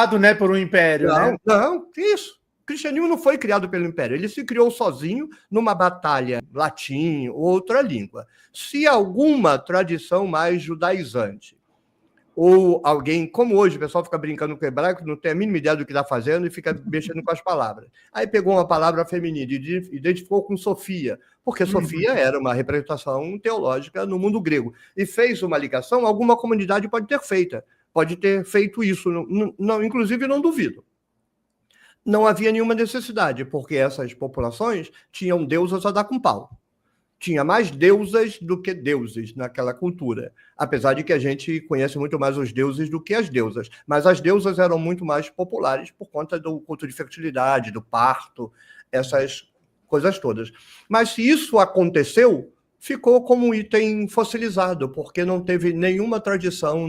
criado, né, por um império, né? Não, isso. O cristianismo não foi criado pelo império, ele se criou sozinho numa batalha latim ou outra língua. Se alguma tradição mais judaizante, ou alguém, como hoje, o pessoal fica brincando com o hebraico, não tem a mínima ideia do que está fazendo e fica mexendo com as palavras. Aí pegou uma palavra feminina e identificou com Sofia, porque Sofia era uma representação teológica no mundo grego. E fez uma ligação, alguma comunidade pode ter feito isso, não, inclusive não duvido. Não havia nenhuma necessidade, porque essas populações tinham deusas a dar com pau. Tinha mais deusas do que deuses naquela cultura, apesar de que a gente conhece muito mais os deuses do que as deusas. Mas as deusas eram muito mais populares por conta do culto de fertilidade, do parto, essas coisas todas. Mas se isso aconteceu, ficou como um item fossilizado, porque não teve nenhuma tradição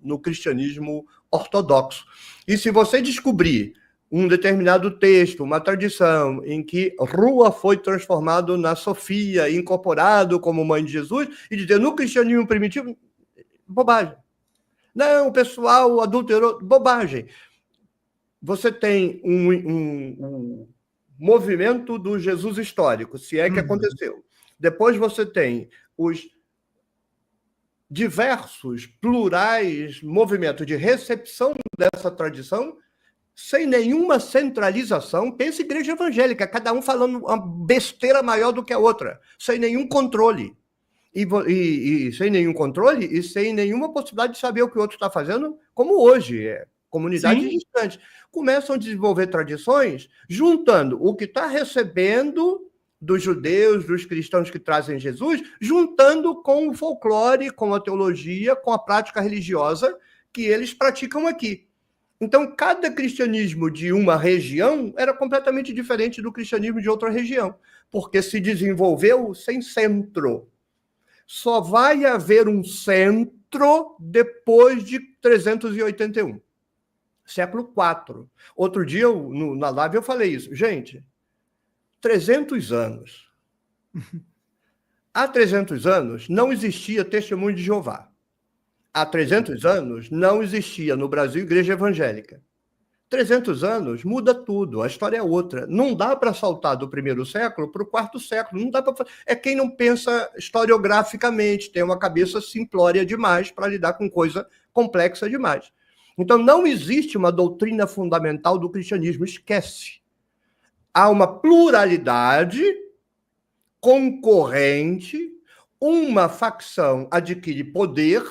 no cristianismo ortodoxo. E se você descobrir um determinado texto, uma tradição, em que Rua foi transformado na Sofia, incorporado como mãe de Jesus, e dizer no cristianismo primitivo, bobagem. Não, o pessoal adulterou, bobagem. Você tem um movimento do Jesus histórico, se é que aconteceu. Depois você tem os diversos, plurais movimentos de recepção dessa tradição, sem nenhuma centralização. Pensa em igreja evangélica, cada um falando uma besteira maior do que a outra, sem nenhum controle. E sem nenhum controle e sem nenhuma possibilidade de saber o que o outro está fazendo, como hoje, comunidades distantes. Começam a desenvolver tradições, juntando o que está recebendo dos judeus, dos cristãos que trazem Jesus, juntando com o folclore, com a teologia, com a prática religiosa que eles praticam aqui. Então, cada cristianismo de uma região era completamente diferente do cristianismo de outra região, porque se desenvolveu sem centro. Só vai haver um centro depois de 381, século IV. Outro dia, na live, eu falei isso. Gente, 300 anos. Há 300 anos não existia testemunho de Jeová. Há 300 anos não existia no Brasil igreja evangélica. 300 anos muda tudo, a história é outra. Não dá para saltar do primeiro século para o quarto século. Não dá para. É quem não pensa historiograficamente, tem uma cabeça simplória demais para lidar com coisa complexa demais. Então, não existe uma doutrina fundamental do cristianismo, esquece. Há uma pluralidade concorrente, uma facção adquire poder.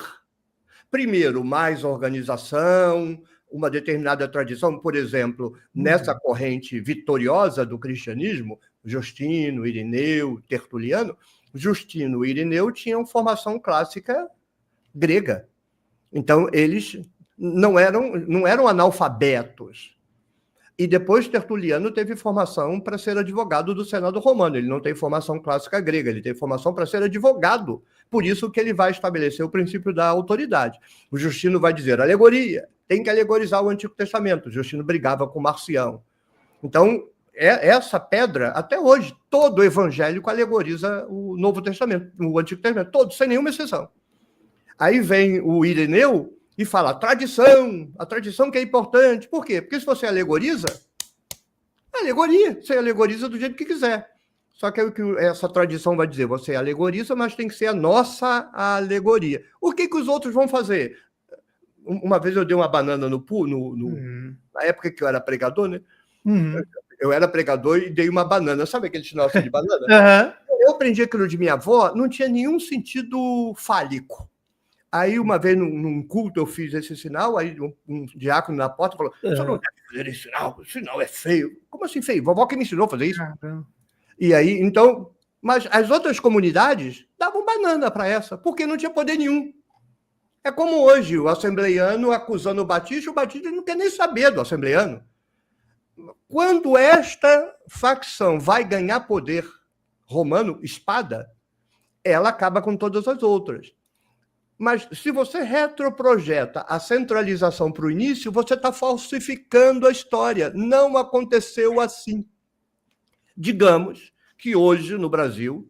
Primeiro, mais organização, uma determinada tradição, por exemplo, nessa corrente vitoriosa do cristianismo, Justino, Irineu, Tertuliano, Justino e Irineu tinham formação clássica grega. Então, eles não eram analfabetos. E depois Tertuliano teve formação para ser advogado do Senado Romano. Ele não tem formação clássica grega, ele tem formação para ser advogado. Por isso que ele vai estabelecer o princípio da autoridade. O Justino vai dizer, alegoria, tem que alegorizar o Antigo Testamento. O Justino brigava com Marcião. Então, essa pedra, até hoje, todo evangélico alegoriza o Novo Testamento, o Antigo Testamento, todo, sem nenhuma exceção. Aí vem o Ireneu e fala, a tradição que é importante. Por quê? Porque se você alegoriza, alegoria, você alegoriza do jeito que quiser. Só que essa tradição vai dizer, você alegoriza, mas tem que ser a nossa alegoria. O que os outros vão fazer? Uma vez eu dei uma banana na época que eu era pregador, né? Eu era pregador e dei uma banana. Sabe aquele sinal de banana? Eu aprendi aquilo de minha avó, não tinha nenhum sentido fálico. Aí, uma vez, num culto, eu fiz esse sinal, aí um diácono na porta falou, você não deve fazer esse sinal é feio. Como assim feio? Vovó que me ensinou a fazer isso. E aí, então, mas as outras comunidades davam banana para essa, porque não tinha poder nenhum. É como hoje, o assembleiano acusando o Batista não quer nem saber do assembleiano. Quando esta facção vai ganhar poder romano, espada, ela acaba com todas as outras. Mas se você retroprojeta a centralização para o início, você está falsificando a história. Não aconteceu assim. Digamos que hoje, no Brasil,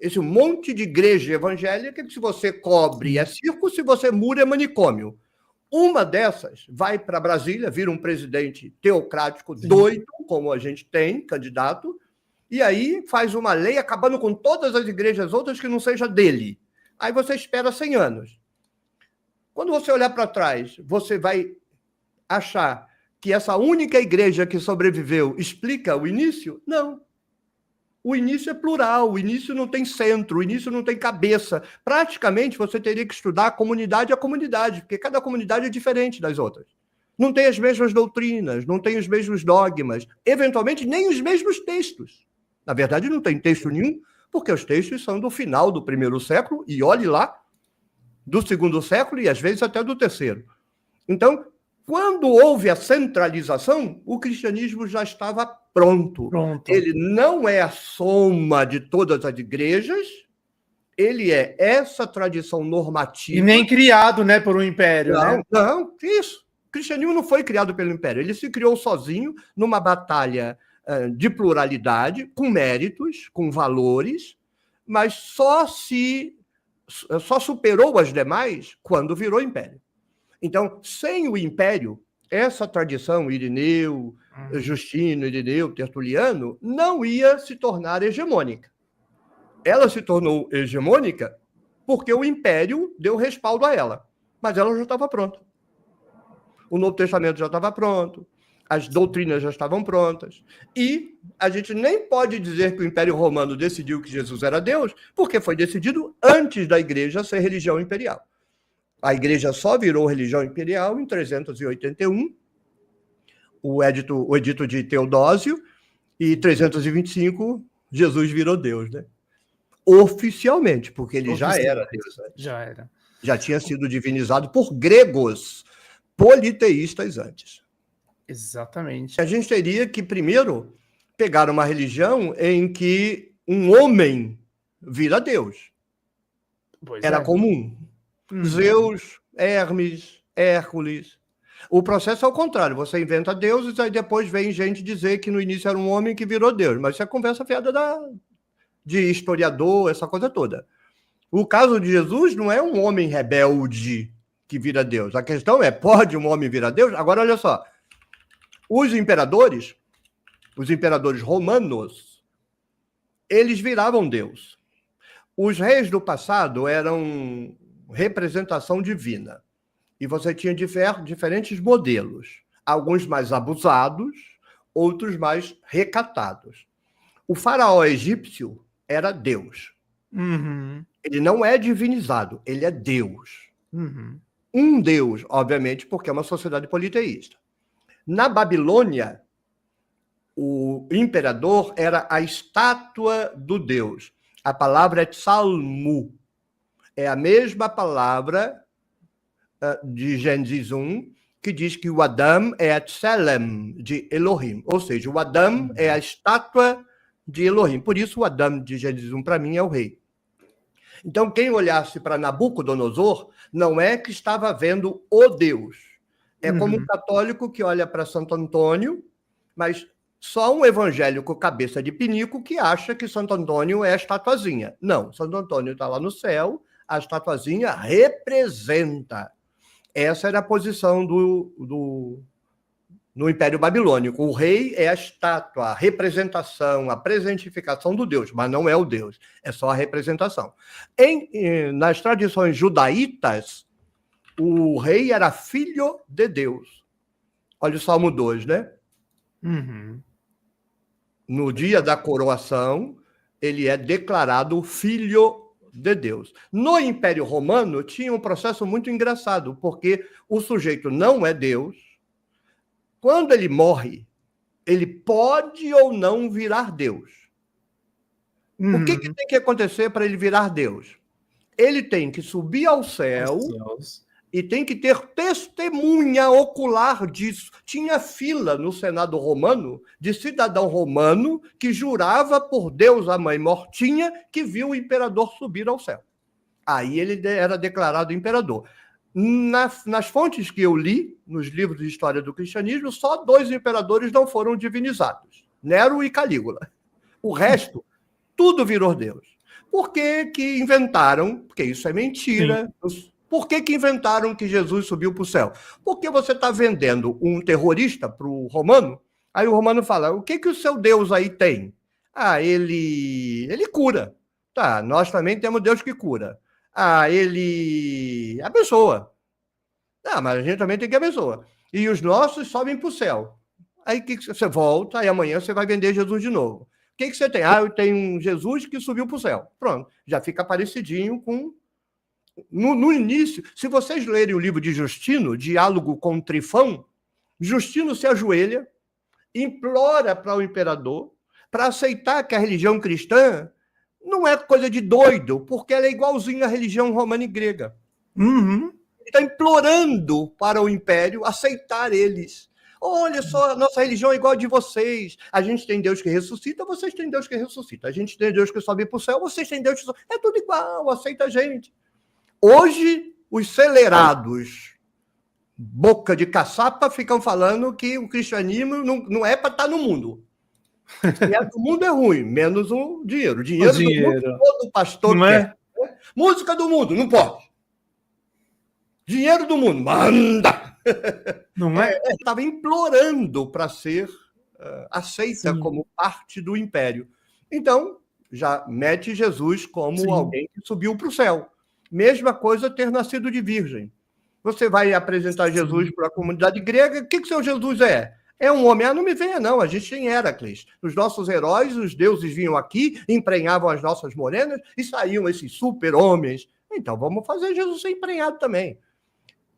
esse monte de igreja evangélica, que se você cobre é circo, se você mura é manicômio. Uma dessas vai para Brasília, vira um presidente teocrático Sim. doido, como a gente tem, candidato, e aí faz uma lei acabando com todas as igrejas outras que não seja dele. Aí você espera 100 anos. Quando você olhar para trás, você vai achar que essa única igreja que sobreviveu explica o início? Não. O início é plural, o início não tem centro, o início não tem cabeça. Praticamente, você teria que estudar comunidade a comunidade, porque cada comunidade é diferente das outras. Não tem as mesmas doutrinas, não tem os mesmos dogmas, eventualmente nem os mesmos textos. Na verdade, não tem texto nenhum, porque os textos são do final do primeiro século, e olhe lá, do segundo século e às vezes até do terceiro. Então, quando houve a centralização, o cristianismo já estava pronto. Ele não é a soma de todas as igrejas, ele é essa tradição normativa. E nem criado, né, por um império, não, né? Não, isso. O cristianismo não foi criado pelo império, ele se criou sozinho numa batalha de pluralidade, com méritos, com valores, mas só superou as demais quando virou império. Então, sem o império, essa tradição Irineu, Justino, Irineu, Tertuliano, não ia se tornar hegemônica. Ela se tornou hegemônica porque o império deu respaldo a ela, mas ela já estava pronta. O Novo Testamento já estava pronto, as doutrinas já estavam prontas, e a gente nem pode dizer que o Império Romano decidiu que Jesus era Deus, porque foi decidido antes da igreja ser religião imperial. A igreja só virou religião imperial em 381, o edito de Teodósio, e 325, Jesus virou Deus, né? Oficialmente, porque ele já era Deus. Né? Já era. Já tinha sido divinizado por gregos politeístas antes. Exatamente. A gente teria que, primeiro, pegar uma religião em que um homem vira Deus. Era comum. Zeus, Hermes, Hércules. O processo é o contrário. Você inventa deuses, aí depois vem gente dizer que no início era um homem que virou Deus. Mas isso é conversa fiada de historiador, essa coisa toda. O caso de Jesus não é um homem rebelde que vira Deus. A questão é, pode um homem virar Deus? Agora, olha só. Os imperadores romanos, eles viravam Deus. Os reis do passado eram representação divina. E você tinha diferentes modelos. Alguns mais abusados, outros mais recatados. O faraó egípcio era Deus. Uhum. Ele não é divinizado, ele é Deus. Uhum. Um Deus, obviamente, porque é uma sociedade politeísta. Na Babilônia, o imperador era a estátua do Deus. A palavra é Tsalmu. É a mesma palavra de Gênesis 1, que diz que o Adam é a Tselem de Elohim. Ou seja, o Adam é a estátua de Elohim. Por isso, o Adam de Gênesis 1, para mim, é o rei. Então, quem olhasse para Nabucodonosor, não é que estava vendo o Deus. É como um católico que olha para Santo Antônio, mas só um evangélico cabeça de pinico que acha que Santo Antônio é a estatuazinha. Não, Santo Antônio está lá no céu, a estatuazinha representa. Essa era a posição no Império Babilônico. O rei é a estátua, a representação, a presentificação do Deus, mas não é o Deus, é só a representação. Nas tradições judaítas, o rei era filho de Deus. Olha o Salmo 2, né? Uhum. No dia da coroação, ele é declarado filho de Deus. No Império Romano, tinha um processo muito engraçado, porque o sujeito não é Deus. Quando ele morre, ele pode ou não virar Deus. O que tem que acontecer para ele virar Deus? Ele tem que subir ao céu e tem que ter testemunha ocular disso. Tinha fila no Senado romano de cidadão romano que jurava por Deus, a mãe mortinha, que viu o imperador subir ao céu. Aí ele era declarado imperador. Nas fontes que eu li, nos livros de história do cristianismo, só 2 imperadores não foram divinizados, Nero e Calígula. O resto, tudo virou Deus. Por que inventaram? Porque isso é mentira. Sim. Por que inventaram que Jesus subiu para o céu? Porque você está vendendo um terrorista para o romano, aí o romano fala, o que o seu Deus aí tem? Ah, ele cura. Tá, nós também temos Deus que cura. Ah, ele abençoa. Ah, mas a gente também tem que abençoar. E os nossos sobem para o céu. Aí que você volta, aí amanhã você vai vender Jesus de novo. O que você tem? Ah, eu tenho um Jesus que subiu para o céu. Pronto, já fica parecidinho com... No início, se vocês lerem o livro de Justino, Diálogo com Trifão, Justino se ajoelha, implora para o imperador para aceitar que a religião cristã não é coisa de doido, porque ela é igualzinha à religião romana e grega. Uhum. Ele está implorando para o império aceitar eles. Olha só, a nossa religião é igual a de vocês. A gente tem Deus que ressuscita, vocês têm Deus que ressuscita. A gente tem Deus que sobe para o céu, vocês têm Deus que sobe. É tudo igual, aceita a gente. Hoje, os celerados, boca de caçapa, ficam falando que o cristianismo não é para estar no mundo. Se é do mundo é ruim, menos o dinheiro. O dinheiro do mundo, todo pastor não quer. É? Música do mundo, não pode. Dinheiro do mundo, manda! Não é? Estava implorando para ser aceita Sim. como parte do império. Então, já mete Jesus como Sim. alguém que subiu para o céu. Mesma coisa ter nascido de virgem. Você vai apresentar Jesus para a comunidade grega, o que seu Jesus é? É um homem. Ah, não me venha não, a gente tem Héracles. Os nossos heróis, os deuses vinham aqui, emprenhavam as nossas morenas e saíam esses super-homens. Então, vamos fazer Jesus ser emprenhado também.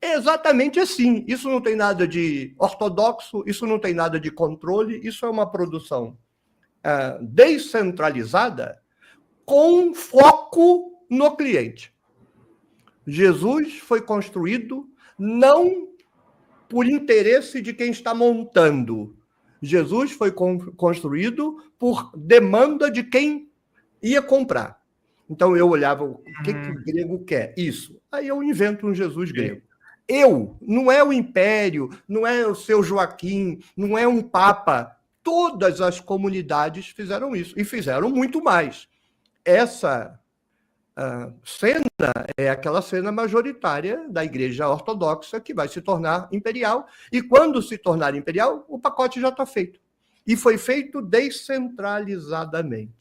É exatamente assim. Isso não tem nada de ortodoxo, isso não tem nada de controle, isso é uma produção descentralizada com foco no cliente. Jesus foi construído não por interesse de quem está montando. Jesus foi construído por demanda de quem ia comprar. Então eu olhava, o que o grego quer? Isso. Aí eu invento um Jesus grego. Não é o império, não é o seu Joaquim, não é um papa. Todas as comunidades fizeram isso e fizeram muito mais. Essa cena é aquela cena majoritária da Igreja Ortodoxa que vai se tornar imperial. E quando se tornar imperial, o pacote já está feito. E foi feito descentralizadamente.